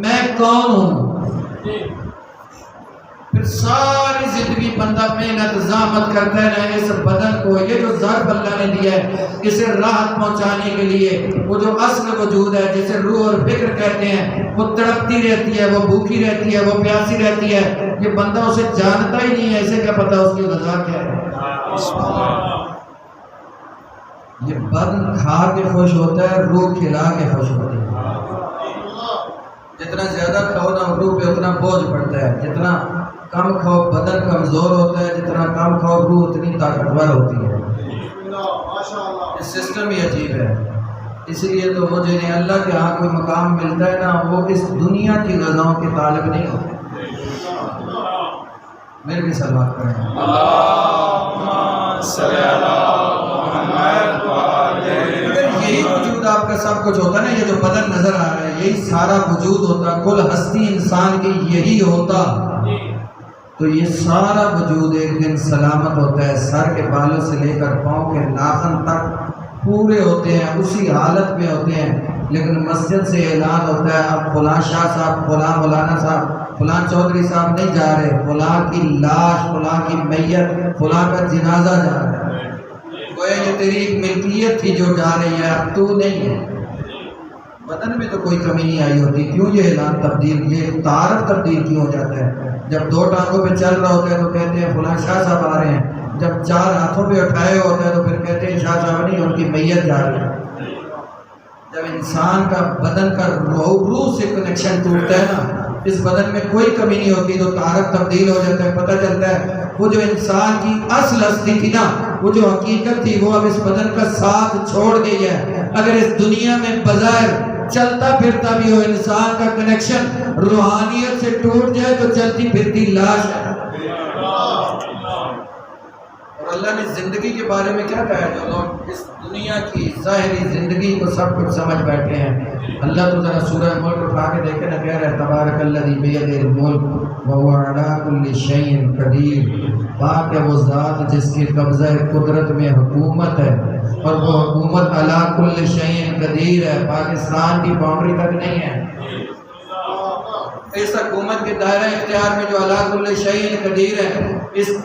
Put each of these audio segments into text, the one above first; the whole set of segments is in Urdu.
میں کون ہوں. پھر ساری زندگی بندہ محنت زحمت کرتا ہے اس بدن کو، یہ جو ظرف اللہ نے دیا ہے اسے راحت پہنچانے کے لیے، وہ جو اصل وجود ہے جسے روح اور فکر کہتے ہیں، وہ تڑپتی رہتی ہے، وہ بھوکی رہتی ہے، وہ پیاسی رہتی ہے. یہ بندہ اسے جانتا ہی نہیں ہے، اسے کیا پتا اس کی غذا کیا ہے. یہ بدن کھا کے خوش ہوتا ہے، روح کھلا کے خوش ہوتی ہے. جتنا زیادہ کھاؤ نا روح پہ اتنا بوجھ پڑتا ہے، جتنا کم کھاؤ بدن کمزور ہوتا ہے، جتنا کم کھاؤ روح اتنی طاقتور ہوتی ہے. یہ سسٹم ہی عجیب ہے. اس لیے تو وہ جنہیں اللہ کے ہاں کوئی مقام ملتا ہے نا، وہ اس دنیا کی غذاؤں کے طالب نہیں ہوتے. میرے بھی سلوات کریں. اگر یہی وجود آپ کا سب کچھ ہوتا نا، یہ جو بدن نظر آ رہا ہے یہی سارا وجود ہوتا، کل ہستی انسان کی یہی ہوتا، تو یہ سارا وجود ایک دن سلامت ہوتا ہے. سر کے بالوں سے لے کر پاؤں کے ناخن تک پورے ہوتے ہیں، اسی حالت میں ہوتے ہیں. لیکن مسجد سے اعلان ہوتا ہے اب فلاں شاہ صاحب، فلاں مولانا صاحب، فلاں چودھری صاحب نہیں جا رہے، فلاں کی لاش، فلاں کی میت، فلاں کا جنازہ جا رہا ہے. گویا یہ تیری ایک ملکیت تھی جو جا رہی ہے، اب تو نہیں ہے. بدن میں تو کوئی کمی نہیں آئی ہوتی، کیوں یہ اعلان تبدیل، یہ تعارف تبدیل کیوں ہو جاتا ہے؟ جب دو ٹانگوں پہ چل رہا ہوتا ہے تو کہتے ہیں فلاں شاہ صاحب آ رہے ہیں، جب چار ہاتھوں پہ اٹھائے ہوتا ہے تو پھر کہتے ہیں شاہ صاحب نہیں، ان کی میت جا رہی ہے. جب انسان کا بدن کا روح سے کنیکشن ٹوٹتا ہے نا، اس بدن میں کوئی کمی نہیں ہوتی تو تعارف تبدیل ہو جاتا ہے. پتہ چلتا ہے وہ جو انسان کی اصل ہستی تھی نا، وہ جو حقیقت تھی، وہ اب اس بدن کا ساتھ چھوڑ گئی ہے. اگر اس دنیا میں بظاہر چلتا پھرتا بھی ہو انسان کا کنیکشن روحانیت سے ٹوٹ جائے تو چلتی پھرتی لاش ہے. اور اللہ نے زندگی کے بارے میں کیا کہا ہے؟ جو لوگ اس دنیا کی ظاہری زندگی کو سب کچھ سمجھ بیٹھے ہیں، اللہ تو ذرا سورہ ملک اٹھا کے دیکھے نا، کہہ رہا ہے تبارک الذی بیدہ الملک وہو علی کل شیء قدیر. پاک ہے وہ ذات جس کے قبضہ قدرت میں حکومت ہے، اور وہ حکومت علی کل شیء قدیر ہے، پاکستان کی باؤنڈری تک نہیں ہے. اس حکومت کے دائرہ اختیار میں جو علی کل شیء قدیر ہے،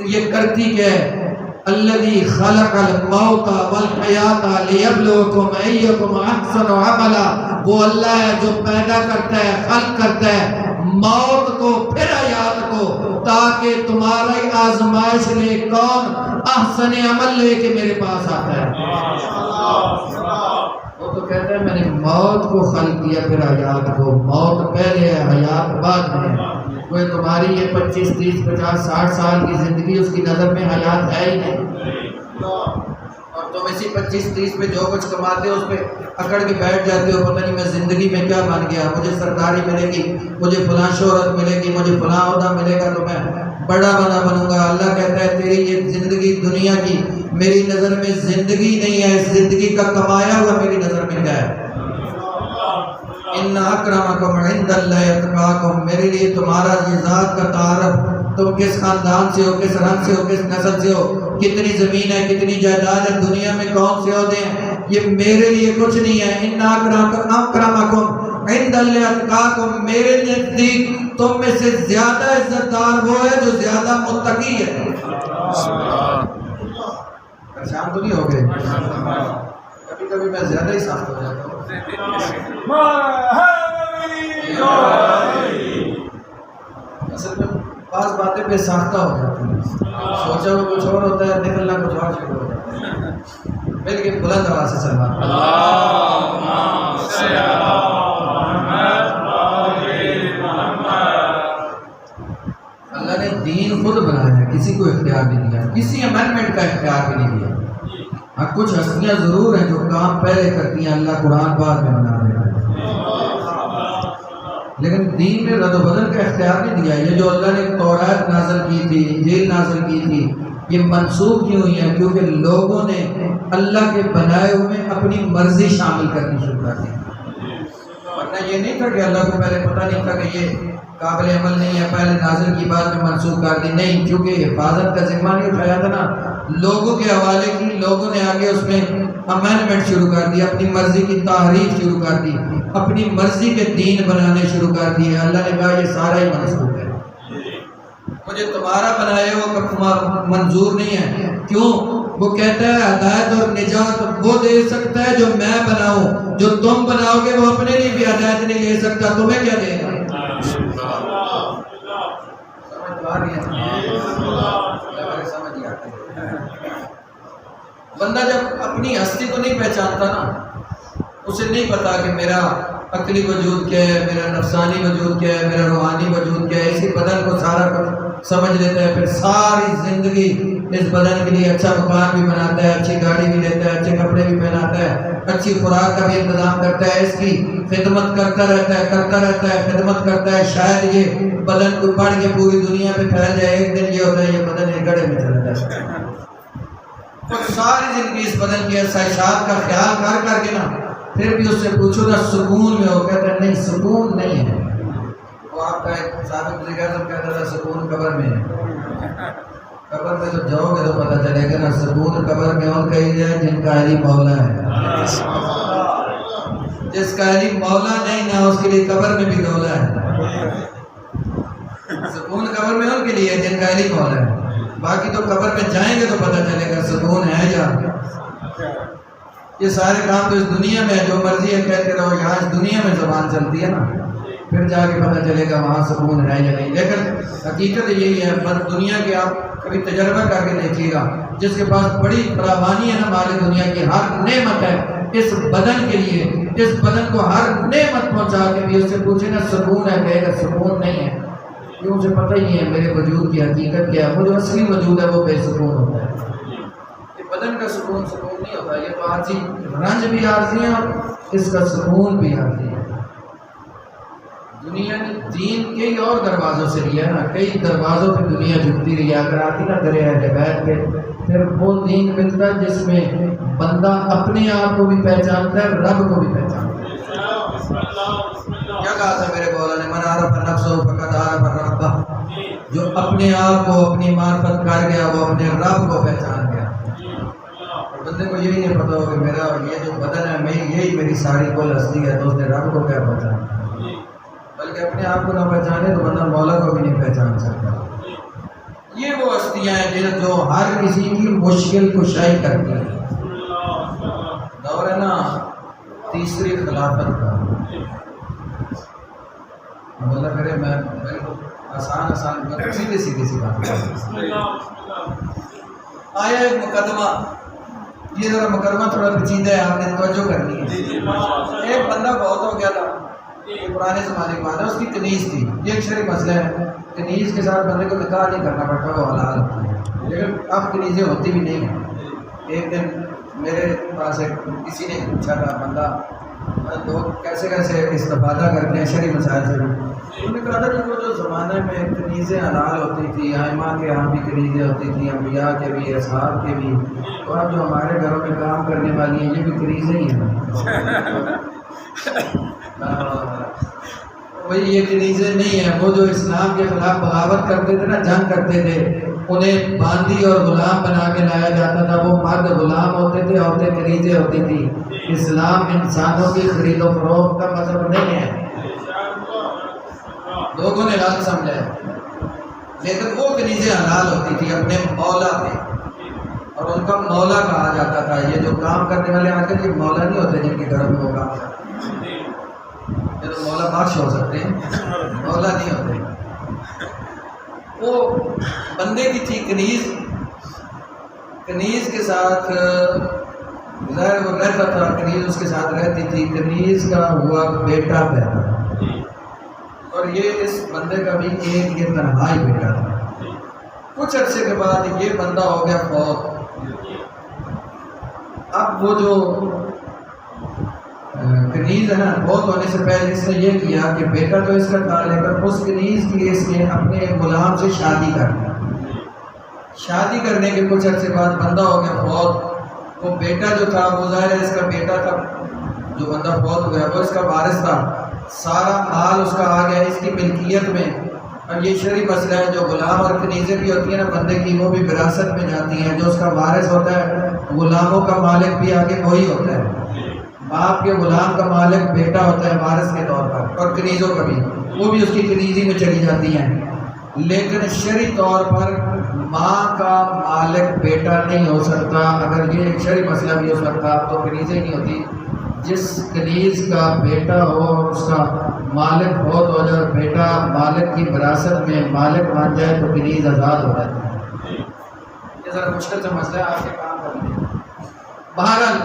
یہ کرتی کیا ہے؟ الذی خلق الموت والحیات لیبلوکم ایکم احسن عملا. وہ اللہ ہے جو پیدا کرتا ہے، خلق کرتا ہے موت کو پھر حیات کو، تاکہ تمہاری آزمائش لے کون احسن عمل لے کے میرے پاس آتا ہے. وہ تو کہتا ہے میں نے موت کو خلق کیا پھر حیات کو، موت پہلے ہے حیات بعد میں. کوئی تمہاری یہ 25 30 50 60 سال کی زندگی اس کی نظر میں حیات ہے ہی نہیں، اور تم اسی 25 30 پہ جو کچھ کماتے ہو اس پہ اکڑ کے بیٹھ جاتے ہو. پتہ نہیں میں زندگی میں کیا بن گیا، مجھے سرکاری ملے گی، مجھے فلاں شہرت ملے گی، مجھے فلاں عہدہ ملے گا تو میں بڑا بنوں گا. اللہ کہتا ہے تیری یہ زندگی دنیا کی میری نظر میں زندگی نہیں ہے، اس زندگی کا کمایا ہوا میری نظر میں کیا ہے؟ ان اکرمکم عند اللہ اتقاکم. میرے لیے تمہارا یہ ذات کا تعارف، تم کس خاندان سے ہو، کس رنگ سے ہو، کس نسل سے ہو، کتنی زمین ہے، کتنی جائیداد ہے، دنیا میں کون سے عہدے ہیں، یہ میرے لیے کچھ نہیں ہے. ان اکرمکم عند اللہ اتقاکم. میرے نزدیک تم میں سے زیادہ عزت دار وہ ہے جو زیادہ متقی ہے. پریشان تو نہیں ہو گئے؟ کبھی کبھی میں زیادہ ہی سخت ہو جاتا ہوں. اصل میں بعض باتیں بے ساختہ ہو جاتی ہیں، سوچا وہ کچھ اور ہوتا ہے، نکلنا کچھ اور شروع ہو جاتا ہے. مل کے بلند آواز سے سلمان اللہ نے دین خود بنایا ہے، کسی کو اختیار نہیں دیا، کسی امینڈمنٹ کا اختیار بھی نہیں دیا. ہاں کچھ ہستیاں ضرور ہیں جو کام پہلے کرتی ہیں، اللہ قرآن بعد میں بنا دیتا ہے، لیکن دین میں رد و بدل کا اختیار نہیں دیا. یہ جو اللہ نے تورات نازل کی تھی، انجیل نازل کی تھی، یہ منسوخ کیوں ہوئی ہے؟ کیونکہ لوگوں نے اللہ کے بنائے ہوئے میں اپنی مرضی شامل کرنی شروع کر دی. ورنہ یہ نہیں تھا کہ اللہ کو پہلے پتہ نہیں تھا کہ یہ قابل عمل نہیں ہے، پہلے نازل کی بات میں منسوخ کر دی. نہیں، کیونکہ حفاظت کا ذمہ نہیں اٹھایا تھا نا، لوگوں کے حوالے کی، لوگوں نے آگے اس میں امینڈمنٹ شروع کر دی، اپنی مرضی کی تحریف شروع کر دی، اپنی مرضی کے دین بنانے شروع کر دیے۔ اللہ نے کہا یہ سارا ہی منسوخ ہے، مجھے تمہارا بنائے ہو منظور نہیں ہے۔ کیوں؟ وہ کہتا ہے ہدایت اور نجات وہ دے سکتا ہے جو میں بناؤں، جو تم بناؤ گے وہ اپنے لیے بھی ہدایت نہیں لے سکتا، تمہیں کیا دے گا؟ بندہ جب اپنی ہستی کو نہیں پہچانتا نا، اسے نہیں پتا کہ میرا عقلی وجود کیا ہے، میرا نفسانی وجود کیا ہے، میرا روحانی وجود کیا ہے، اسی بدن کو سارا کچھ سمجھ لیتا ہے، پھر ساری زندگی اس بدن کے لیے اچھا مکان بھی بناتا ہے، اچھی گاڑی بھی لیتا ہے، اچھے کپڑے بھی پہناتا ہے، اچھی خوراک کا بھی انتظام کرتا ہے، اس کی خدمت کرتا رہتا ہے، خدمت کرتا ہے۔ شاید یہ بدن کو پڑھ کے پوری دنیا پہ پھیل جائے، ایک دن یہ ہوتا ہے یہ بدن ایک گڑھے میں چلا جاتا ہے، اور ساری زندگی اس بدن کی آسائشات کا خیال کر کر کے نا، پھر بھی اس سے پوچھو نا سکون میں ہو، کہتا ہے نہیں سکون نہیں ہے۔ وہ آپ کا ایک سابق وزیر اعظم کہتا تھا سکون قبر میں ہے، قبر میں تو جاؤ گے تو پتہ چلے گا نا، سکون قبر میں ان کہی جائے جن کا علی مولا ہے، جس کا علی مولا نہیں نا اس کے لیے قبر میں بھی دولا ہے۔ سکون قبر میں ان کے لیے جن کا علی مولا ہے، باقی تو قبر میں جائیں گے تو پتہ چلے گا سکون ہے یا۔ یہ سارے کام تو اس دنیا میں جو مرضی ہے کہتے رہو، یہاں اس دنیا میں زبان چلتی ہے نا، پھر جا کے پتہ چلے گا وہاں سکون ہے یا نہیں۔ لیکن حقیقت یہی ہے، دنیا کے آپ کبھی تجربہ کر کے دیکھیے گا، جس کے پاس بڑی فراوانی ہے نا مال دنیا کی، ہر نعمت ہے اس بدن کے لیے، اس بدن کو ہر نعمت پہنچا کے بھی اس سے پوچھے نا سکون ہے، کہے گا سکون نہیں ہے، کیوں اسے پتہ ہی ہے میرے وجود کی حقیقت کیا ہے، وہ جو اصلی وجود ہے وہ بے سکون ہوتا ہے۔ یہ بدن کا سکون نہیں ہوتا، یہ تو عارضی رنج بھی عارضی ہے اور اس کا سکون بھی عارضی ہے۔ دنیا نے دین کئی اور دروازوں سے لیا نا، کئی دروازوں پہ دنیا جھکتی رہی، اگر آتی نا درے اہل بیت پہ، پھر وہ دین ملتا ہے جس میں بندہ اپنے آپ کو بھی پہچانتا ہے، رب کو بھی پہچانتا ہے۔ کیا کہا تھا میرے مولا نے؟ من عرف نفسہ فقد عرف ربہ، جو اپنے آپ کو اپنی معرفت کر گیا وہ اپنے رب کو پہچان گیا۔ اور بندے کو یہی نہیں پتا ہو کہ میرا یہ جو بدن ہے میں یہی میری ساری کل ہستی ہے، تو اس نے رب کو کیا پہچانا، بلکہ اپنے آپ کو نہ پہچانے تو بندہ مولا کو بھی نہیں پہچان سکتا۔ یہ وہ ہستیاں ہیں جو ہر کسی کی مشکل کشائی کرتی ہیں۔ دور ہے نا تیسری خلافت کا، اللہ کرے میں آسان سیدھی سی بات آیا ایک مقدمہ، یہ ذرا مقدمہ تھوڑا پیچیدہ ہے، آپ نے توجہ کرنی ہے۔ ایک بندہ بہت ہو گیا تھا، پرانے زمانے کی بات ہے، اس کی کنیز تھی، یہ ایک شرعی مسئلہ ہے، کنیز کے ساتھ بندے کو نکاح نہیں کرنا پڑتا، وہ حلال ہوتی ہے، لیکن اب کنیزیں ہوتی بھی نہیں ہیں۔ ایک دن میرے پاس کسی نے پوچھا تھا، بندہ لوگ کیسے استفادہ کرتے ہیں شرعی مسائل سے، انہوں نے کہا تھا کہ وہ جو زمانے میں کنیزیں حلال ہوتی تھی، ائمہ کے یہاں بھی کنیزیں ہوتی تھیں، انبیاء کے بھی، اصحاب کے بھی، تو اب جو ہمارے گھروں میں کام کرنے والی ہیں یہ بھی کنیزیں ہی ہیں۔ وہی یہ کنیزیں نہیں ہیں، وہ جو اسلام کے خلاف بغاوت کرتے تھے نا، جنگ کرتے تھے، انہیں باندی اور غلام بنا کے لایا جاتا تھا، وہ مرد غلام ہوتے تھے، عورتیں کنیزیں ہوتی تھی۔ اسلام انسانوں کی خرید و فروخت کا مذہب نہیں ہے، لوگوں نے غلط سمجھا ہے، لیکن وہ کنیزیں حلال ہوتی تھی اپنے مولا پہ، اور ان کا مولا کہا جاتا تھا۔ یہ جو کام کرنے والے آج کل یہ مولا نہیں ہوتے جن کے گھروں میں وہ کام کرتے ہیں، یہ تو مولا بخش ہو سکتے ہیں، مولا نہیں ہوتے۔ وہ بندے کی تھی کنیز کے ساتھ ظاہر وہ رہتا تھا، کنیز اس کے ساتھ رہتی تھی، کنیز کا ہوا بیٹا پیدا، اور یہ اس بندے کا بھی ایک یہ تنہا ہی بیٹا تھا۔ کچھ عرصے کے بعد یہ بندہ ہو گیا فوت۔ اب وہ جو کنیز ہے نا، فوت ہونے سے پہلے اس نے یہ کیا کہ بیٹا تو اس کا تھا، لیکن اس کنیز کی اس نے اپنے غلام سے شادی کر لی۔ شادی کرنے کے کچھ عرصے بعد بندہ ہو گیا فوت۔ وہ بیٹا جو تھا وہ ظاہر ہے اس کا بیٹا تھا، جو بندہ فوت ہو گیا وہ اس کا وارث تھا، سارا مال اس کا آ گیا اس کی ملکیت میں۔ اور یہ شرعی مسئلہ ہے، جو غلام اور کنیزیں بھی ہوتی ہیں نا بندے کی، وہ بھی وراثت میں جاتی ہیں، جو اس کا وارث ہوتا ہے غلاموں کا مالک بھی آگے وہی ہوتا ہے، باپ کے غلام کا مالک بیٹا ہوتا ہے وارث کے طور پر، اور کنیزوں کا بھی، وہ بھی اس کی کنیزی میں چلی جاتی ہیں۔ لیکن شرعی طور پر ماں کا مالک بیٹا نہیں ہو سکتا۔ اگر یہ ایک شرعی مسئلہ بھی ہو سکتا تو کنیزیں نہیں ہوتی۔ جس کنیز کا بیٹا ہو اور اس کا مالک بہت ہو جائے اور بیٹا مالک کی وراثت میں مالک بن جائے تو کنیز آزاد ہو جاتی ہے۔ یہ ذرا مشکل سے مسئلہ ہے، آپ کے کام کریں۔ بہرحال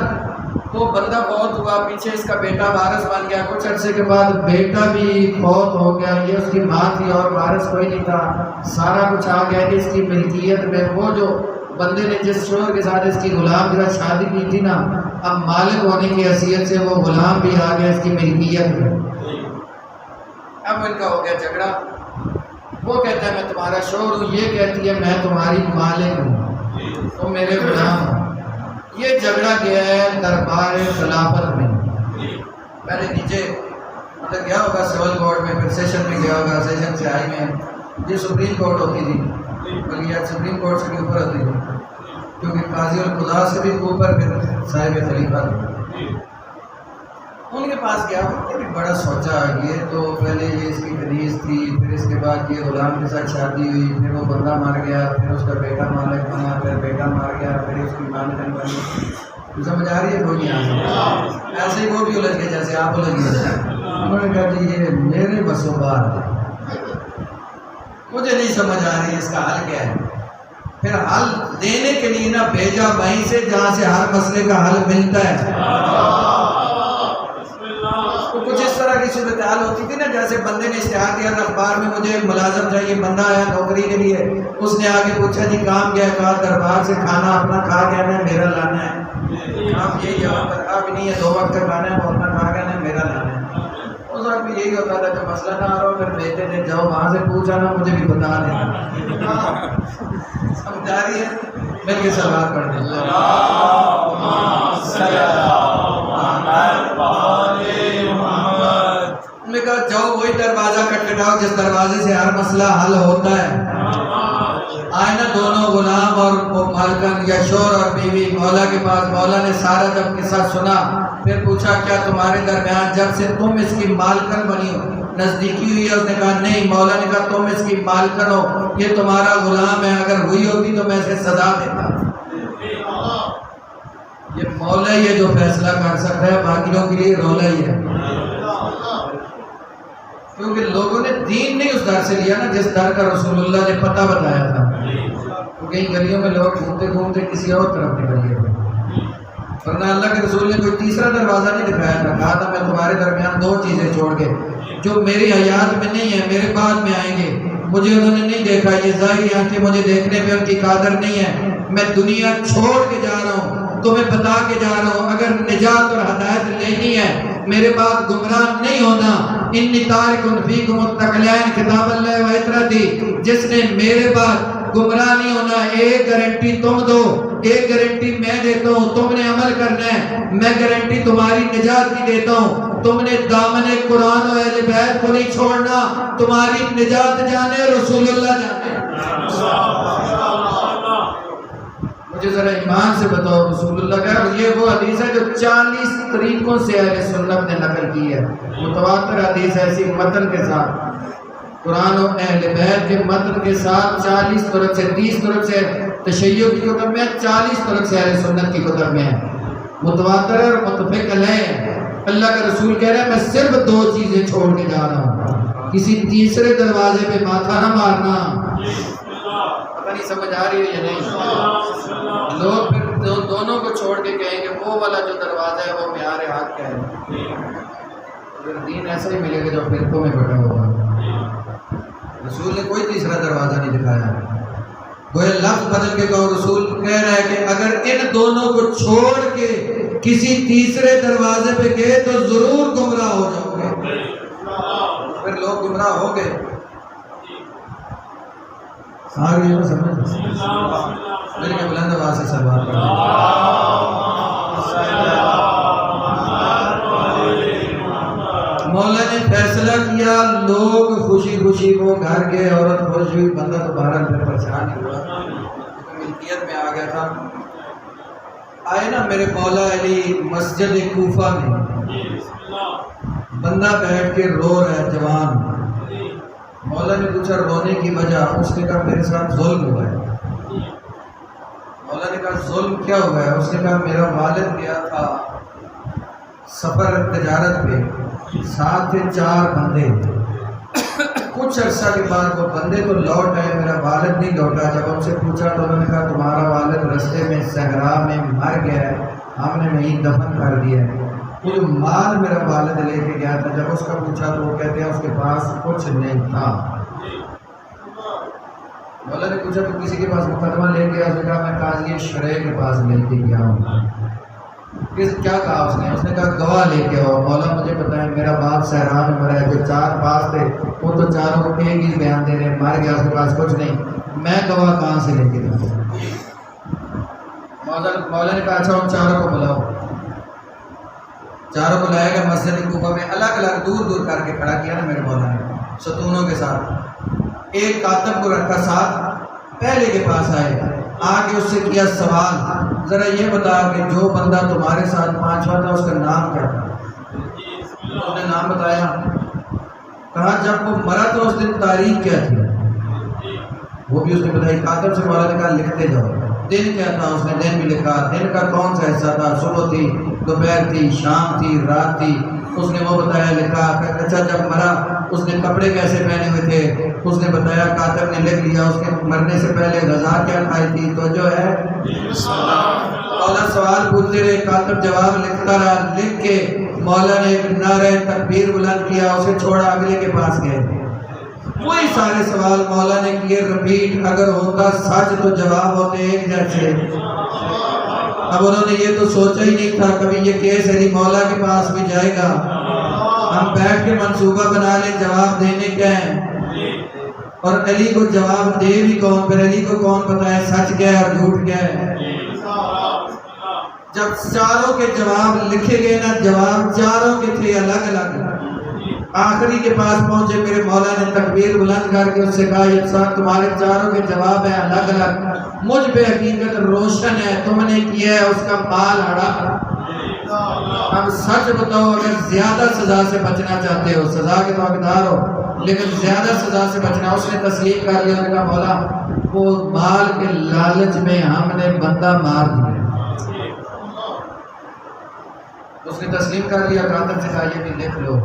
تو بندہ فوت ہوا، پیچھے اس کا بیٹا وارث بن گیا، کچھ عرصے کے بعد بیٹا بھی فوت ہو گیا، یہ اس کی ماں تھی اور وارث کوئی نہیں تھا، سارا کچھ آ گیا کہ اس کی ملکیت میں وہ جو بندے نے جس شوہر کے ساتھ اس کی غلام کے ساتھ شادی کی تھی نا، اب مالک ہونے کی حیثیت سے وہ غلام بھی آ گیا اس کی ملکیت میں۔ اب ان کا ہو گیا جھگڑا، وہ کہتا ہے میں تمہارا شوہر ہوں، یہ کہتی ہے میں تمہاری مالک ہوں، تم میرے غلام ہو۔ یہ جھگڑا گیا ہے دربار خلافت میں، پہلے نیچے مطلب گیا ہوگا سول کورٹ میں، پھر سیشن میں گیا ہوگا، سیشن سے آئی میں، یہ سپریم کورٹ ہوتی تھی، بلکہ یہ سپریم کورٹ سے بھی اوپر ہوتی تھی، کیونکہ قاضی القضاء سے بھی اوپر پھر صاحب خلیفہ تھے۔ ان کے پاس گیا، انہوں نے بھی بڑا سوچا، یہ تو پہلے یہ اس کی کنیز تھی، پھر اس کے بعد یہ غلام کے ساتھ شادی ہوئی، پھر وہ بندہ مر گیا، پھر اس کا بیٹا مالک بنا، پھر بیٹا مر گیا، پھر اس کی مالکن بنی۔ سمجھ آ رہی ہے؟ کوئی نہیں آ سکتا، ایسے ہی وہ بھی الجھ گئے جیسے آپ الجھ گئے۔ انہوں نے کہا جی یہ میرے بس و بار ہے، مجھے نہیں سمجھ آ رہی ہے اس کا حل کیا ہے۔ پھر حل دینے کے لیے نہ بھیجا وہیں سے جہاں سے ہر مسئلے کا حل ملتا ہے۔ تو کچھ اس طرح کی صورتحال ہوتی تھی نا، جیسے بندے نے اشتہار دیا تھا اخبار میں مجھے ملازم چاہیے، بندہ آیا نوکری کے لیے، اس نے آگے پوچھا جی کام کیا ہے، کہا دربار سے کھانا اپنا کھا کے آنا ہے، میرا لانا ہے۔ کام یہی یہاں تنخواہ بھی نہیں ہے، 2 وقت کا کھانا ہے، وہ اپنا کھا کے آنا ہے، میرا لانا ہے۔ اس وقت بھی یہی ہوتا تھا کہ مسئلہ نہ آ رہا ہو پھر بھیجتے تھے جاؤ وہاں سے پوچھا نا، مجھے بھی بتا دینا۔ سمجھا رہی ہے؟ مل کے سلوات پڑھ دیں۔ انہوں نے کہا جاؤ وہی دروازہ کٹکھٹاؤ جس دروازے سے ہر مسئلہ حل ہوتا ہے۔ آئے نا دونوں غلام اور مالکن یا شوہر اور بیوی مولا کے پاس، مولا نے سارا جب قصہ سنا پھر پوچھا کیا تمہارے درمیان جب سے تم اس کی مالکن بنی ہو نزدیکی ہوئی ہے؟ اس نے کہا نہیں۔ مولا نے کہا تم اس کی مالکن ہو، یہ تمہارا غلام ہے، اگر ہوئی ہوتی تو میں اسے سزا دیتا۔ یہ مولا ہی ہے جو فیصلہ کر سکتا ہے، باقیوں کے لیے رولا ہی ہے، کیونکہ لوگوں نے دین نہیں اس در سے لیا نا جس در کا رسول اللہ نے پتہ بتایا تھا۔ تو کئی گلیوں میں لوگ گھومتے گھومتے کسی اور طرف نکل گئے، ورنہ اللہ کے رسول نے کوئی تیسرا دروازہ نہیں دکھایا تھا۔ کہا تھا میں تمہارے درمیان 2 چیزیں چھوڑ کے جو میری حیات میں نہیں ہے، میرے بعد میں آئیں گے، مجھے انہوں نے نہیں دیکھا، یہ ظاہری آنکھیں مجھے دیکھنے پہ ان کی قادر نہیں ہے، میں دنیا چھوڑ کے جا رہا ہوں، تمہیں بتا کے جا رہا ہوں، اگر نجات اور ہدایت لینی ہے میرے بعد گمراہ نہیں ہونا۔ انی تارک فیکم الثقلین کتاب اللہ و عطرتی، جس نے میرے بعد گمراہ نہیں ہونا، ایک گارنٹی تم دو، ایک گارنٹی میں دیتا ہوں، تم نے عمل کرنا ہے، میں گارنٹی تمہاری نجات کی دیتا ہوں، تم نے دامن قرآن و اہل بیت کو نہیں چھوڑنا، تمہاری نجات جانے رسول اللہ جانے۔ مجھے ذرا ایمان سے بتاؤ رسول اللہ کا یہ وہ حدیث ہے جو 40 طریقوں سے اہل سنت نے نقل کی ہے، متواتر حدیث ایسی متن کے ساتھ، قرآن و اہل بیت کے متن کے ساتھ 40 طرق سے 30 طرق سے تشیع کی کتب میں، 40 طرق سے اہل سنت کی کتب میں ہے، متواتر اور متفق علیہ۔ اللہ کا رسول کہہ رہا ہے میں صرف 2 چیزیں چھوڑ کے جا رہا ہوں، کسی تیسرے دروازے پہ ماتھا نہ مارنا۔ پتہ نہیں سمجھ آ رہی ہے یا نہیں؟ لوگ پھر دونوں کو چھوڑ کے کہیں گے وہ والا جو دروازہ ہے وہ معیار حق کا ہے، پھر دین ایسا ہی ملے گا جو فرقوں میں بٹا ہوگا۔ رسول نے کوئی تیسرا دروازہ نہیں دکھایا، گویا لفظ بدل کے کہو، رسول کہہ رہا ہے کہ اگر ان دونوں کو چھوڑ کے کسی تیسرے دروازے پہ گئے تو ضرور گمراہ ہو جاؤ گے۔ پھر لوگ گمراہ ہو گئے، آگے یہ سمجھ میرے کے بلند آواز سے سلوات پڑھیں۔ مولا نے فیصلہ کیا، لوگ خوشی خوشی وہ گھر گئے، عورت خوش ہوئی، بندہ تو بہرحال پھر پریشان ہی ہوا، ملکیت میں آ گیا تھا۔ آئے نا میرے مولا علی مسجد کوفہ میں، بندہ بیٹھ کے رو رہا ہے جوان، مولا نے پوچھا رونے کی وجہ، اس نے کہا میرے ساتھ ظلم ہوا ہے۔ مولا نے کہا ظلم کیا ہوا ہے؟ اس نے کہا میرا والد گیا تھا سفر تجارت پہ، ساتھ تھے 4 بندے، کچھ عرصہ کے بعد وہ بندے تو لوٹ آئے، میرا والد نہیں لوٹا۔ جب ان سے پوچھا تو انہوں نے کہا تمہارا والد رستے میں صحرا میں مر گیا ہے، ہم نے وہیں دفن کر دیا ہے۔ کوئی مال میرا والد لے کے گیا تھا، جب اس کا پوچھا تو وہ کہتے ہیں اس کے پاس کچھ نہیں تھا۔ مولا نے پوچھا تو کسی کے پاس مقدمہ لے کے؟ اس نے کہا میں قاضی شرعی کے پاس لے کے گیا ہوں۔ کیا کہا اس نے کہا گواہ لے کے آؤ۔ مولا مجھے بتائیں میرا باپ صحرا میں مرا ہے، جو 4 پاس تھے وہ تو چاروں کو ایک ہی بیان دے رہے، مر گیا اس کے پاس کچھ نہیں، میں گواہ کہاں سے لے کے دوں؟ مولا نے کہا اچھا ان 4 کو بلاؤ۔ 4 کو لائے گا مسجد کوفہ میں، الگ الگ دور دور کر کے کھڑا کیا نا میرے مولا نے ستونوں کے ساتھ، ایک کاتب کو رکھا ساتھ، پہلے کے پاس آئے، آگے اس سے کیا سوال ذرا یہ بتا کہ جو بندہ تمہارے ساتھ 5واں تھا اس کا نام کیا تھا؟ اس نے نام بتایا، کہا جب وہ مرا تو اس دن تاریخ کیا تھی؟ وہ بھی اس نے بتائی۔ کاتب سے مولا نے کہا لکھتے جاؤ، دن کیا تھا؟ اس نے دن بھی لکھا، دن کا کون سا حصہ تھا؟ صبح تھی، دوپہر تھی، شام تھی، رات تھی، اس نے وہ بتایا، لکھا۔ اچھا جب مرا اس نے کپڑے کیسے پہنے ہوئے تھے؟ اس نے بتایا، کاتب نے لکھ لیا۔ اس کے مرنے سے پہلے غذا کیا کھائی تھی؟ تو جو ہے مولا سوال پوچھتے رہے، کاتب جواب لکھتا رہا، لکھ کے مولا نے ایک نعرہ تکبیر بلند کیا، اسے چھوڑا، اگلے کے پاس گئے، وہی سارے سوال مولا نے کیے رپیٹ، اگر ہوتا سچ تو جواب ہوتے ایک جیسے۔ اب انہوں نے یہ تو سوچا ہی نہیں تھا کبھی یہ کیس علی مولا کے پاس بھی جائے گا، ہم بیٹھ کے منصوبہ بنا لیں جواب دینے کیا ہے، اور علی کو جواب دے بھی کون، پھر علی کو کون بتائے سچ کیا ہے اور جھوٹ کیا ہے۔ جب 4 کے جواب لکھے گئے نا، جواب 4 کے تھے الگ الگ، آخری کے پاس پہنچے، میرے مولا نے تکبیر بلند کر کے اس سے کہا یہ سب تمہارے 4 کے جواب ہیں الگ الگ، مجھ پہ حقیقت روشن ہے، تم نے کیا ہے اس کا مال ہڑا۔ اب سچ بتاؤ، اگر زیادہ سزا سے بچنا چاہتے ہو، سزا کے تو حقدار ہو لیکن زیادہ سزا سے بچنا، اس نے تسلیم کر لیا، کہا مولا وہ مال کے لالچ میں ہم نے بندہ مار دیا۔ اس نے تسلیم کر لیا، کاتب سے کہا یہ بھی لکھ لو،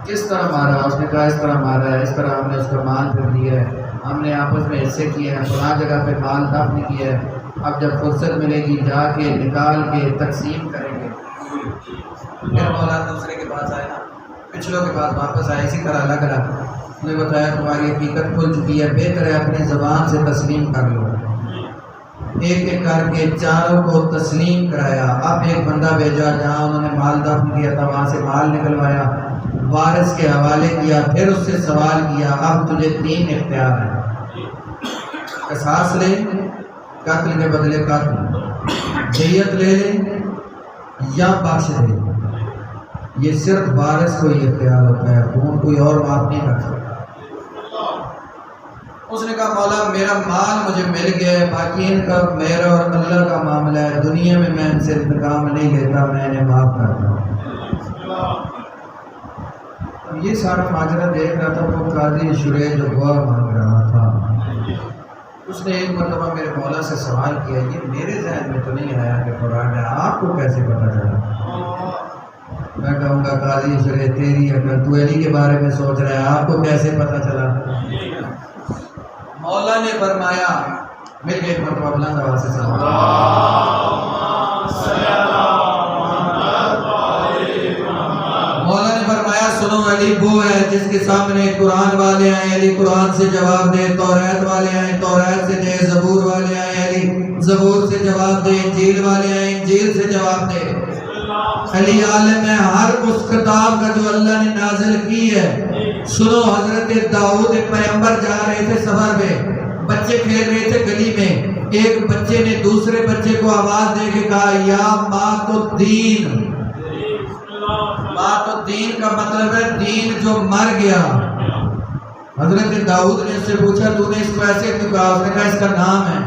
کس طرح مارا؟ اس نے کہا اس طرح مارا ہے، اس طرح ہم نے اس کا مال پھر دیا ہے، ہم نے آپس میں حصے کیے ہیں، فلاں جگہ پہ مال دفن کیا ہے، اب جب فرصت ملے گی جا کے نکال کے تقسیم کریں گے۔ پھر مولا دوسرے کے پاس آئے نا، پچھلوں کے پاس واپس آئے، اسی طرح الگ الگ، انہوں نے بتایا تمہاری حقیقت کھل چکی ہے، بہتر ہے اپنی زبان سے تسلیم کر لو۔ ایک ایک کر کے 4 کو تسلیم کرایا۔ اب ایک بندہ بھیجا جہاں انہوں نے مال دفن کیا تھا، وہاں سے مال نکلوایا، وارث کے حوالے کیا، پھر اس سے سوال کیا اب تجھے 3 اختیار ہیں، قصاص لے، قتل کے بدلے قتل، دیت لے لے یا بخش دے۔ یہ صرف وارث کو ہی اختیار ہوتا ہے، خون کوئی اور معاف نہیں کر سکتا۔ اس نے کہا مولا میرا مال مجھے مل گیا ہے، باقی ان کا میرا اور اللہ کا معاملہ ہے، دنیا میں میں ان سے انتقام نہیں لیتا، میں انہیں معاف کرتا ہوں۔ یہ سارا ماجرا دیکھ رہا تھا وہ قاضی شرعی جو گواہ مانگ رہا تھا، اس نے ایک مرتبہ میرے مولا سے سوال کیا، یہ میرے ذہن میں تو نہیں آیا کہ قرآن ہے، آپ کو کیسے پتہ چلا؟ میں کہوں گا قاضی شرعی تیری اگر تو علی کے بارے میں سوچ رہا ہے، آپ کو کیسے پتہ چلا؟ مولا نے فرمایا، مل کے ایک مرتبہ بلند آواز سے مولا نے فرمایا سنو، علی وہ ہے جس کے سامنے قرآن والے آئے، علی قرآن سے جواب دے، توریت والے آئے توریت سے دے، زبور والے آئے علی زبور سے جواب دے، انجیل والے آئے انجیل سے جواب دے۔ علی عالم ہے ہر اس کتاب کا جو اللہ نے نازل کی ہے۔ سنو، حضرت داؤد ایک پیغمبر جا رہے تھے سفر پہ، بچے کھیل رہے تھے گلی میں، ایک بچے نے دوسرے بچے کو آواز دے کے کہا یا مات الدین۔ مات الدین کا مطلب ہے دین جو مر گیا۔ حضرت داؤد نے اس سے پوچھا تو نے اس کو ایسے کیوں کہا؟ اس نے کہا اس کا نام ہے۔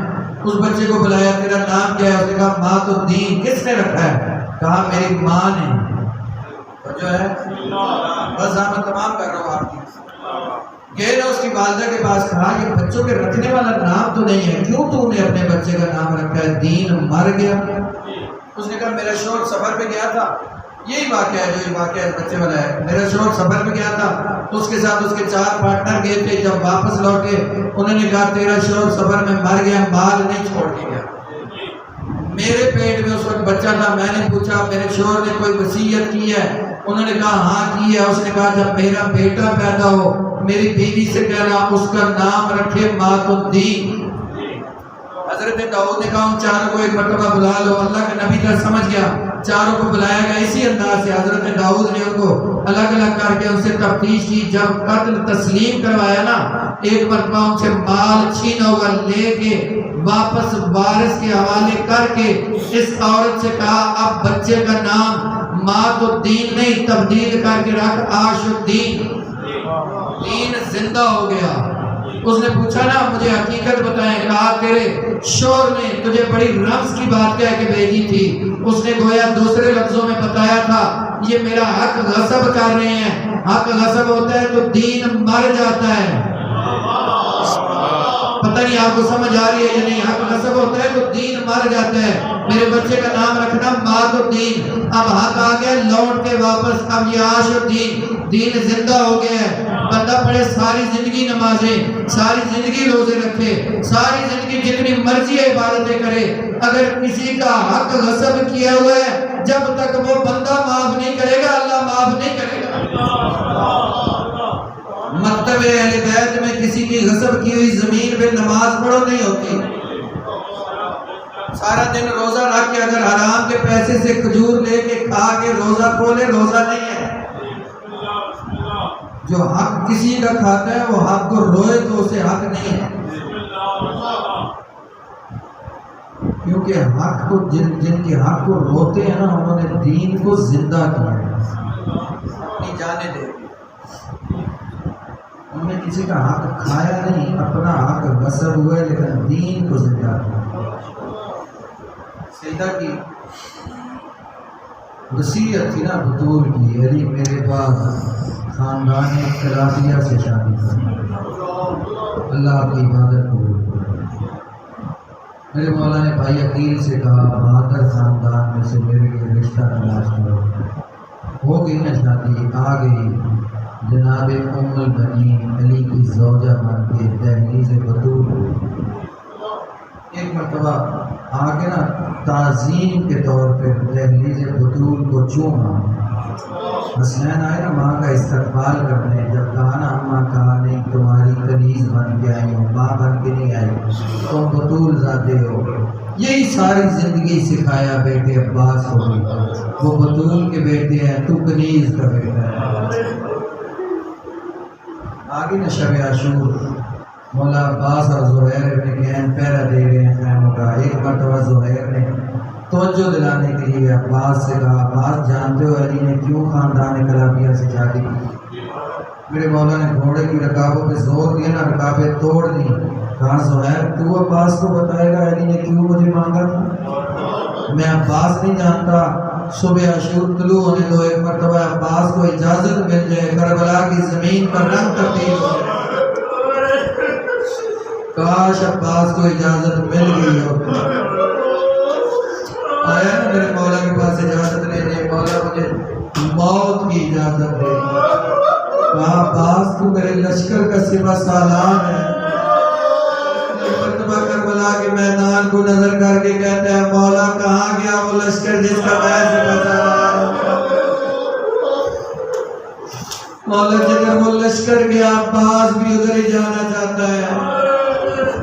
اس بچے کو بلایا، تیرا نام کیا ہے؟ اس نے کہا مات الدین۔ کس نے رکھا ہے؟ کہا میری ماں نے۔ اور جو ہے بس میں تمام کر رہا ہوں آپ کی۔ گئے نا اس کی والدہ کے پاس، کہا یہ بچوں کے رکھنے والا نام تو نہیں ہے، کیوں تو نے اپنے بچے کا نام رکھا ہے؟ دین مر گیا۔ اس نے کہا میرا شوہر سفر پہ گیا تھا، یہی واقعہ ہے جو یہ واقعہ ہے بچے والا ہے، میرا شوہر سفر پہ گیا تھا، اس کے ساتھ اس کے 4 پارٹنر گئے تھے، جب واپس لوٹے انہوں نے کہا تیرا شوہر سفر میں مر گیا، مال نہیں چھوڑ کے گیا۔ میرے پیٹ میں اس وقت بچہ تھا، میں نے پوچھا میرے شوہر نے کوئی وصیت کی ہے؟ انہوں نے کہا ہاں کی ہے۔ اس نے کہا جب میرا بیٹا پیدا ہو میری بیوی سے کہنا اس کا نام رکھے مات الدین۔ حضرت داؤد نے کہا ان چاروں کو ایک مرتبہ بلا لو، اللہ کا نبی تھا سمجھ گیا، چاروں کو بلایا گیا اسی انداز سے۔ حضرت داؤد نے ان کو الگ الگ کر کے ان سے تفتیش کی، جب قتل تسلیم کروایا نا، ایک مرتبہ ان سے مال چھینا ہوا لے کے واپس وارث کے حوالے کر کے اس عورت سے کہا اب بچے کا نام مات الدین نہیں، تبدیل کر کے رکھ عاش الدین۔ دین زندہ ہو گیا۔ اس نے پوچھا نا مجھے حقیقت بتائیں، کہا تیرے شوہر نے تجھے بڑی رمز کی بات کہہ کے بھیجی تھی، اس نے گویا دوسرے لفظوں میں بتایا تھا یہ میرا حق غصب کر رہے ہیں۔ حق غصب ہوتا ہے تو دین مر جاتا ہے۔ پتہ نہیں آپ کو سمجھ آ رہی ہے یا نہیں؟ حق غصب ہوتا ہے تو دین مر جاتا ہے۔ میرے بچے کا نام رکھنا مات الدین، اب حق آ گیا لوٹ کے واپس، اب یہ عاش الدین، دین زندہ ہو گیا ہے۔ بندہ پڑھے ساری زندگی نمازیں، ساری زندگی روزے رکھے، ساری زندگی جتنی مرضی عبادتیں کرے، اگر کسی کا حق غصب کیا ہوا ہے جب تک وہ بندہ معاف نہیں کرے گا اللہ معاف نہیں کرے گا۔ مکتب اہل بیت میں کسی کی غصب کی ہوئی زمین پہ نماز پڑھو نہیں ہوتی۔ سارا دن روزہ رکھ کے اگر حرام کے پیسے سے کھجور لے کے کھا کے روزہ کھولے، روزہ نہیں ہے۔ جو حق کسی کا کھاتا ہے وہ حق کو روئے تو اسے حق نہیں ہے، کیونکہ حق کو جن کے حق کو روتے ہیں نا انہوں نے دین کو زندہ کیا ہے، اپنی جانیں دے دی۔ انہوں نے کسی کا حق کھایا نہیں، اپنا حق غصب ہوئے لیکن دین کو زندہ کیا۔ سیدہ کی وصیت تھی نا بطول کی، علی میرے بعد خاندان اختلافیہ سے شادی کرنا، اللہ کی عبادت قبول کرے۔ میرے مولا نے بھائی عقیل سے کہا بہادر خاندان میں سے میرے لیے رشتہ تلاش کرو۔ ہو گئی نا شادی، آ گئی جناب ام البنین علی کی زوجہ بن کے دہلیز بطول۔ ایک مرتبہ آگے نا تعظیم کے طور پہ دہلیز بطول کو چوما۔ حسنین آئے نا ماں کا استقبال کرنے، جب کہا نا اماں کہا نہیں تمہاری کنیز بن کے آئی ہو، ماں بن کے نہیں آئی، تم بطول ذاتے ہو۔ یہی ساری زندگی سکھایا بیٹے عباس کو بھی، وہ بطول کے بیٹے ہیں، تو کنیز کا بیٹا ہے۔ آگے نا شب عاشور، مولا عباس اور زہیر ابن کین پہرا دے رہے ہیں خیموں کا۔ ایک مرتبہ زہیر نے توجہ دلانے کے لیے عباس سے کہا عباس جانتے ہو علی نے کیوں خاندان کلابیہ سے شادی کی؟ میرے مولا نے گھوڑے کی رکابوں پہ زور دیا نا، رکابیں توڑ دی۔ کہا زہیر تو عباس کو بتائے گا علی نے کیوں مجھے مانگا تھا؟ میں عباس نہیں جانتا۔ صبح عاشور طلوع ہونے دو، ایک مرتبہ عباس کو اجازت مل جائے کربلا کی زمین پر رنگ تبدیل ہو جائے۔ کاش عباس کو اجازت مل گئی ہو۔ آیا نا میرے مولا کے پاس اجازت لینے، مولا مجھے موت کی اجازت دے۔ کہا عباس تو میرے لشکر کا سپہ سالار ہے۔ ایک مرتبہ کربلا کے میدان کو نظر کر کے کہتا ہے مولا کہاں گیا وہ لشکر جس کا میں سپہ سالار ہوں؟ مولا جدھر وہ لشکر گیا عباس بھی ادھر ہی جانا چاہتا ہے۔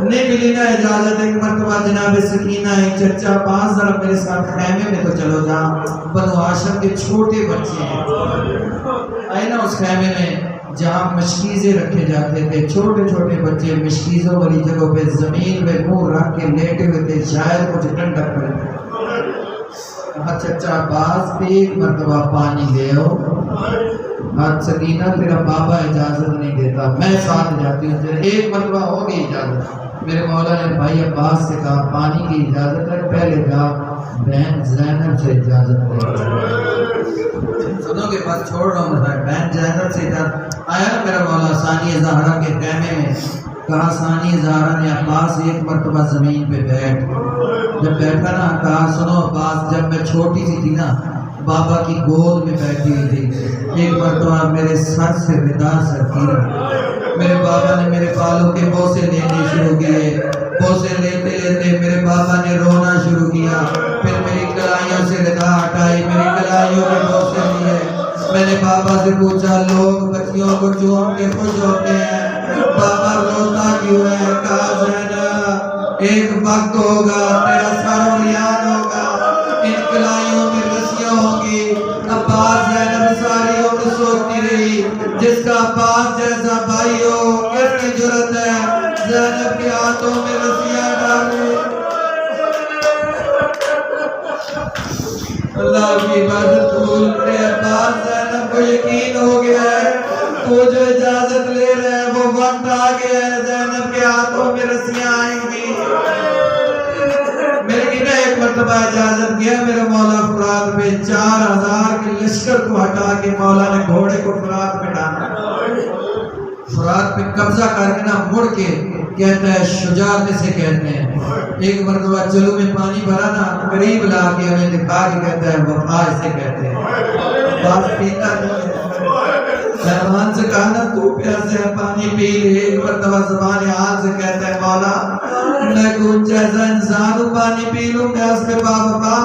نکلی نا اجازت، ایک مرتبہ جناب سکینہ ایک چچا پاس ذرا میرے ساتھ خیمے میں تو چلو جہاں بنو ہاشم کے چھوٹے بچے ہیں۔ آئے نا اس خیمے میں جہاں مشکیزیں رکھے جاتے تھے، چھوٹے چھوٹے بچے مشکیزوں والی جگہوں پہ زمین پہ منہ رکھ کے لیٹے ہوئے تھے، شاید کچھ ٹھنڈک پڑے۔ کہا چچا عباس ایک مرتبہ پانی لے آؤ۔ آج سکینہ تیرا بابا اجازت نہیں دیتا، میں ساتھ جاتی ہوں۔ ایک مرتبہ ہو گئی اجازت، میرے مولا نے بھائی عباس سے کہا پانی کی اجازت ہے، پہلے جا بہن زینب سے اجازت لے۔ سنو کے بعد چھوڑ رہا ہوں، بہن زینب سے اجازت آیا نا میرا مولا ثانیہ زہرا کے خیمے میں، کہا ثانیہ زہرا نے عباس ایک مرتبہ زمین پہ بیٹھ، جب بیٹھا نا کہا سنو عباس، جب میں چھوٹی سی تھی نا بابا کی گود میں بیٹھی ہوئی تھی، ایک مرتبہ میرے سر سے ردا سرکی میرے بابا نے میرے بالوں کے بوسے لینے شروع کیے، بوسے لیتے لیتے میرے بابا نے رونا شروع کیا، پھر میری کلائیوں سے ردا ہٹائی، میری کلائیوں میں بوسے لیے۔ میں نے بابا سے پوچھا لوگ بچیوں کو چوم کے خوش ہوتے ہیں، بابا روتا کیوں ہے؟ کہا زینب ایک وقت ہوگا تیرا سر عریان ہوگا، ان کلائیوں میں رسیاں ہوں گی۔ عباس زینب ساری عمر سوچتی رہی، جس کا عباس جیسا بھائی ہو کس کی جرت ہے زینب کے ہاتھوں میں رسیاں ڈالے۔ اللہ کی عبادت قبول کرے۔ عباس زینب کو یقین ہو گیا ہے تو جو اجازت لے رہے ہیں وہ وقت آ گیا ہے، زینب کے ہاتھوں میں رسیاں آئیں گی۔ میرے کی نے ایک مرتبہ اجازت کیا، میرے مولا فرات پہ 4000 کے لشکر کو ہٹا کے مولا نے گھوڑے کو فرات پہ ڈالا، فرات پہ قبضہ کر کے نا مڑ کے کہتا ہے شجاعت سے کہتے ہیں، ایک مرتبہ چلو میں پانی بھرا نا قریب لا کے ہمیں دکھا کے کہتا ہے وفا سے کہتے ہیں، بات پیتا نہیں ہے۔ مہمان سے کہا نا تو پیاسے ہے پانی پی لے، ایک مرتبہ زبان حال سے کہتا ہے مولا میں کچھ جیسا انسان ہوں پانی پی لوں پیاس پہ بابا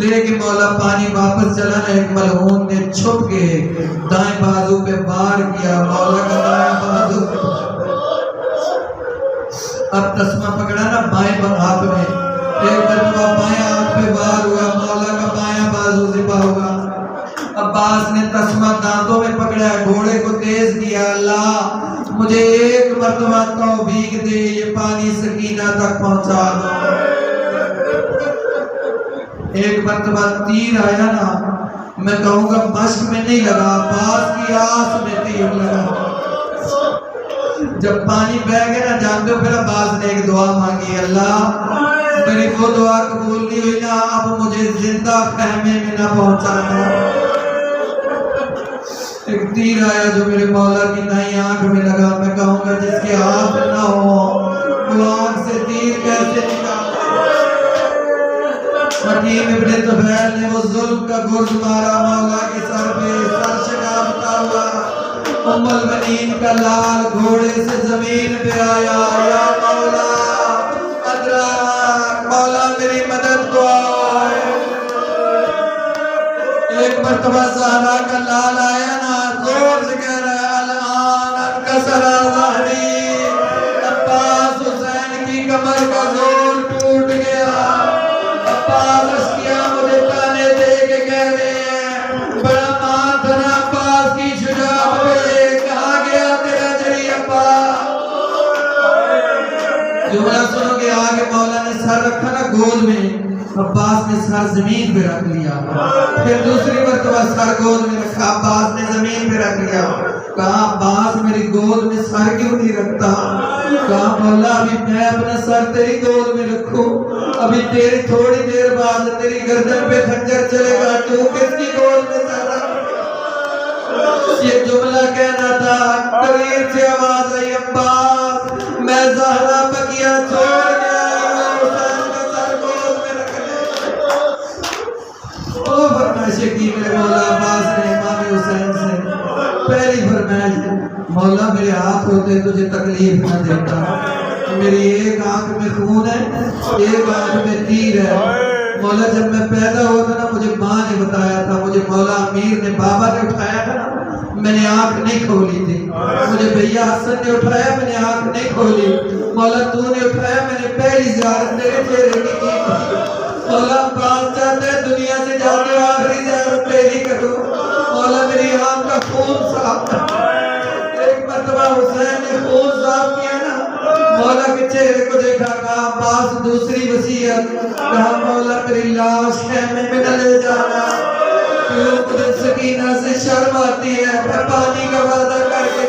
لے کے مولا پانی واپس چلا نا، ایک ملعون نے چھپ کے دائیں بازو پہ وار کیا، مولا کا دائیں بازو اب تسمہ پکڑا نا بائیں ہاتھ میں، ایک مرتبہ بائیں ہاتھ پہ وار ہوا، مولا کا بائیں بازو ذبح ہوا۔ عباس نے تسمہ دانتوں میں پکڑا، گھوڑے کو تیز کیا، اللہ مجھے ایک مرتبہ توفیق دے یہ پانی سکینہ تک پہنچا دو۔ ایک مرتبہ تیر آیا نا، میں کہوں گا مشق میں نہیں لگا، عباس کی آس میں تیر لگا۔ جب پانی بہ گیا نا جانتے ہو پھر عباس نے ایک دعا مانگی، اللہ میری وہ دعا قبول نہیں ہوئی نا، اب مجھے زندہ خیمے میں نہ پہنچانا۔ ایک تیر آیا جو میرے مولا کی نئی آنکھ میں لگا، میں کہوں گا جس کے ہاتھ نہ ہو وہ آنکھ سے تیر کیسے نکالتا۔ حکیم ابن طفیل نے وہ ظلم کا گرز مارا مولا کے سر پہ، سر شکافتا ہوا، ام المنین کا لال گھوڑے سے زمین پہ آیا، یا مولا ادراک، مولا میری مدد کو آئے۔ ایک مرتبہ زہرا کا لال آیا نا، زور سے کہہ رہا ہے الان انکسر ظہری، عباس حسین کی کمر کا زور ٹوٹ گیا۔ عباس اشکیاں مجھے تانے دے کے کہہ رہے ہیں بڑا ماں تھا نا عباس کی شجاعت پہ، کہاں گیا تیرا جری عباس؟ جملہ سنو کہ آگے مولا نے سر رکھا نا گود میں، عباس نے سر زمین پہ رکھ لیا، پھر دوسری مرتبہ سر گود میں رکھا، عباس نے زمین پہ رکھ لیا۔ کہا عباس میری گود میں سر کیوں نہیں رکھتا؟ کہا مولا ابھی میں اپنا سر تیری گود میں رکھوں، ابھی تیری تھوڑی دیر بعد تیری گردن پہ خنجر چلے گا، تو کس کی گود میں سر رکھ؟ یہ جملہ کہنا تھا، قریب سے آواز آئی عباس میں زہرا بقیہ چھوڑ گیا، حسین کا سر گود میں رکھ لے۔ وہ فرمائش کی میرے مولا عباس نے امام حسین سے، پہلی فرمائش مولا میرے ہاتھ ہوتے تجھے تکلیف نہ دیتا، میری ایک آنکھ میں خون ہے، ایک آنکھ میں تیر ہے۔ مولا جب میں پیدا ہوا تھا نا مجھے ماں نے بتایا تھا، مجھے مولا امیر نے بابا نے اٹھایا تھا نا، میں نے آنکھ نہیں کھولی تھی، مجھے بھیا حسن نے اٹھایا میں نے آنکھ نہیں کھولی، مولا تو نے اٹھایا میں نے پہلی زیارت تیرے چہرے کی کی۔ مولا عباس چاہتا ہے دنیا سے جاتے آخری زیارت تیری کروں، مولا میری آنکھ کا خون صاف۔ ایک مرتبہ حسین نے خون صاف کیا نا، مولا کے چہرے کو دیکھا، کہا عباس دوسری وصیت، کہا مولا میری لاش خیمے میں نہ لے جانا، خود سکینہ سے شرم آتی ہے، میں پانی کا وعدہ کر کے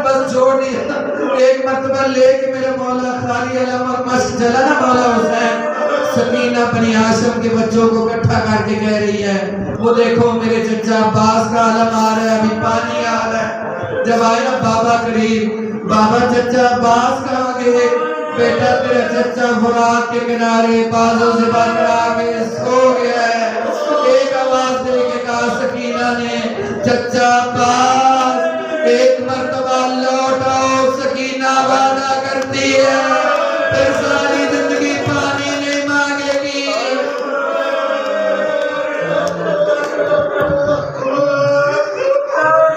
بس چھوڑ دیا۔ ایک مرتبہ لے کے میرے مولا خالی علم اور مشک جلا نا مولا حسین، سکینہ بنی ہاشم کے بچوں کو اکٹھا کر کے کہہ رہی ہے وہ دیکھو میرے چچا عباس کا علم آ رہا ہے، ابھی پانی آ رہا ہے۔ جب آئے نا بابا قریب، بابا چچا عباس کہاں گئے؟ بیٹا تیرا چچا فرات کے کنارے بازوں سے پکڑا کے سو گیا ہے۔ ایک آواز دے کے کہا سکینہ نے، چچا عباس